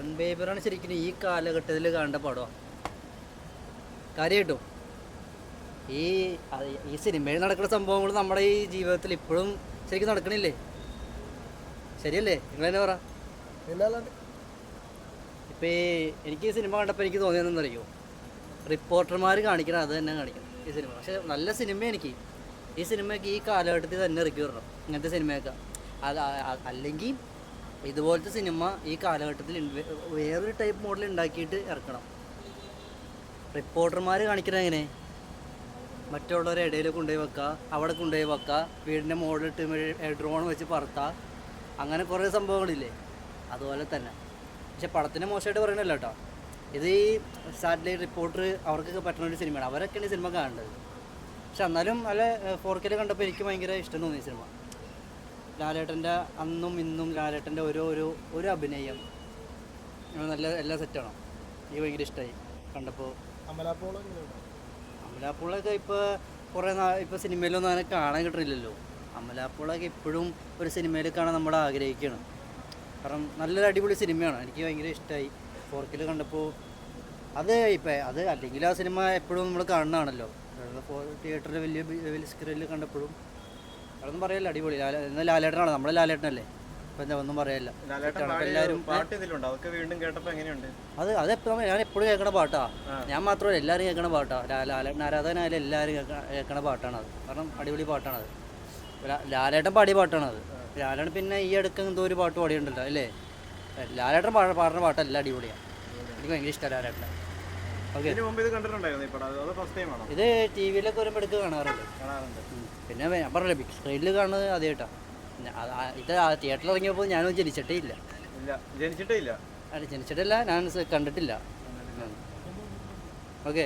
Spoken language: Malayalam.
റൺ ബേബറാണ് ശരിക്കും ഈ കാലഘട്ടത്തിൽ കാണേണ്ട പടമാണ് കാര്യമായിട്ടും. ഈ ഈ സിനിമയിൽ നടക്കുന്ന സംഭവങ്ങൾ നമ്മുടെ ഈ ജീവിതത്തിൽ ഇപ്പോഴും ശരിക്കും നടക്കണില്ലേ? ശരിയല്ലേ? നിങ്ങൾ തന്നെ പറ. ഇപ്പം എനിക്ക് ഈ സിനിമ കണ്ടപ്പോൾ എനിക്ക് തോന്നിയതെന്നറിയോ, റിപ്പോർട്ടർമാർ കാണിക്കണം അത് തന്നെ കാണിക്കണം ഈ സിനിമ. പക്ഷെ നല്ല സിനിമ എനിക്ക് ഈ സിനിമയ്ക്ക് ഈ കാലഘട്ടത്തിൽ തന്നെ ഇറക്കി വരണം ഇങ്ങനത്തെ സിനിമയൊക്കെ. അല്ലെങ്കിൽ ഇതുപോലത്തെ സിനിമ ഈ കാലഘട്ടത്തിൽ വേറൊരു ടൈപ്പ് മോഡൽ ഉണ്ടാക്കിയിട്ട് ഇറക്കണം. റിപ്പോർട്ടർമാർ കാണിക്കുന്നത് എങ്ങനെ, മറ്റുള്ളവരെ ഇടയിൽ കൊണ്ടുപോയി വെക്കുക, അവിടെ കൊണ്ടുപോയി വെക്കുക, വീടിൻ്റെ മുകളിലിട്ട് ഡ്രോൺ വെച്ച് പറത്തുക, അങ്ങനെ കുറേ സംഭവങ്ങളില്ലേ, അതുപോലെ തന്നെ. പക്ഷെ പടത്തിനെ മോശമായിട്ട് പറയണല്ലോ കേട്ടോ. ഇത് ഈ സാറ്റലൈറ്റ് റിപ്പോർട്ടർ അവർക്കൊക്കെ പറ്റുന്ന ഒരു സിനിമയാണ്, അവരൊക്കെയാണ് ഈ സിനിമ കാണേണ്ടത്. പക്ഷെ എന്നാലും നല്ല 4K കണ്ടപ്പോൾ എനിക്ക് ഭയങ്കര ഇഷ്ടം തോന്നി സിനിമ. ലാലേട്ടൻ്റെ അന്നും ഇന്നും ലാലേട്ടൻ്റെ ഒരു അഭിനയം നല്ല എല്ലാ സെറ്റാണോ, എനിക്ക് ഭയങ്കര ഇഷ്ടമായി കണ്ടപ്പോൾ. അമലാപ്പോളൊക്കെ ഇപ്പോൾ കുറേ ഇപ്പോൾ സിനിമയിലൊന്നും അങ്ങനെ കാണാൻ കിട്ടുന്നില്ലല്ലോ. അമലാപ്പോളൊക്കെ ഇപ്പോഴും ഒരു സിനിമയിൽ കാണാൻ നമ്മൾ ആഗ്രഹിക്കുകയാണ്. കാരണം നല്ലൊരു അടിപൊളി സിനിമയാണ്, എനിക്ക് ഭയങ്കര ഇഷ്ടമായി 4K കണ്ടപ്പോൾ. അത് അല്ലെങ്കിൽ ആ സിനിമ എപ്പോഴും നമ്മൾ കാണുന്നതാണല്ലോ, തിയേറ്ററിൽ വലിയ സ്ക്രീനിൽ കണ്ടപ്പോഴും. അതൊന്നും പറയല്ല, അടിപൊളി. എന്നാൽ ലാലേട്ടനാണ്, നമ്മളെ ലാലേട്ടനല്ലേ, ഇപ്പം എന്താ ഒന്നും പറയല്ല. എല്ലാവരും അതെപ്പോഴും ഞാൻ എപ്പോഴും കേൾക്കണ പാട്ടാ, ഞാൻ മാത്രമല്ല എല്ലാവരും കേൾക്കണ പാട്ടാ. ലാലേട്ടൻ ആരാധകനായാലും എല്ലാവരും കേൾക്കണ പാട്ടാണത്. കാരണം അടിപൊളി പാട്ടാണത്, ലാലേട്ടൻ പാടിയ പാട്ടാണത്. ലാലേട്ടൻ പിന്നെ ഈ അടുക്ക് എന്തോ ഒരു പാട്ട് പാടിയുണ്ടല്ലോ അല്ലേ, ലാലേട്ടൻ പാടുന്ന പാട്ടല്ല, അടിപൊളിയാണ്. എനിക്ക് ഭയങ്കര ഇഷ്ടമാണ് ലാലേട്ടൻ. ഓക്കെ, ഇത് ടി വിയിലൊക്കെ വരുമ്പോൾ എടുത്ത് കാണാറുണ്ട്. പിന്നെ ഞാൻ പറഞ്ഞില്ല, ബിഗ് സ്ക്രീനിൽ കാണുന്നത് ആദ്യമായിട്ടാണ്. ഇത് തിയേറ്ററിൽ ഇറങ്ങിയപ്പോൾ ഞാനും ജനിച്ചിട്ടില്ല. അല്ല, ജനിച്ചിട്ടില്ല, ഞാൻ കണ്ടിട്ടില്ല. ഓക്കെ.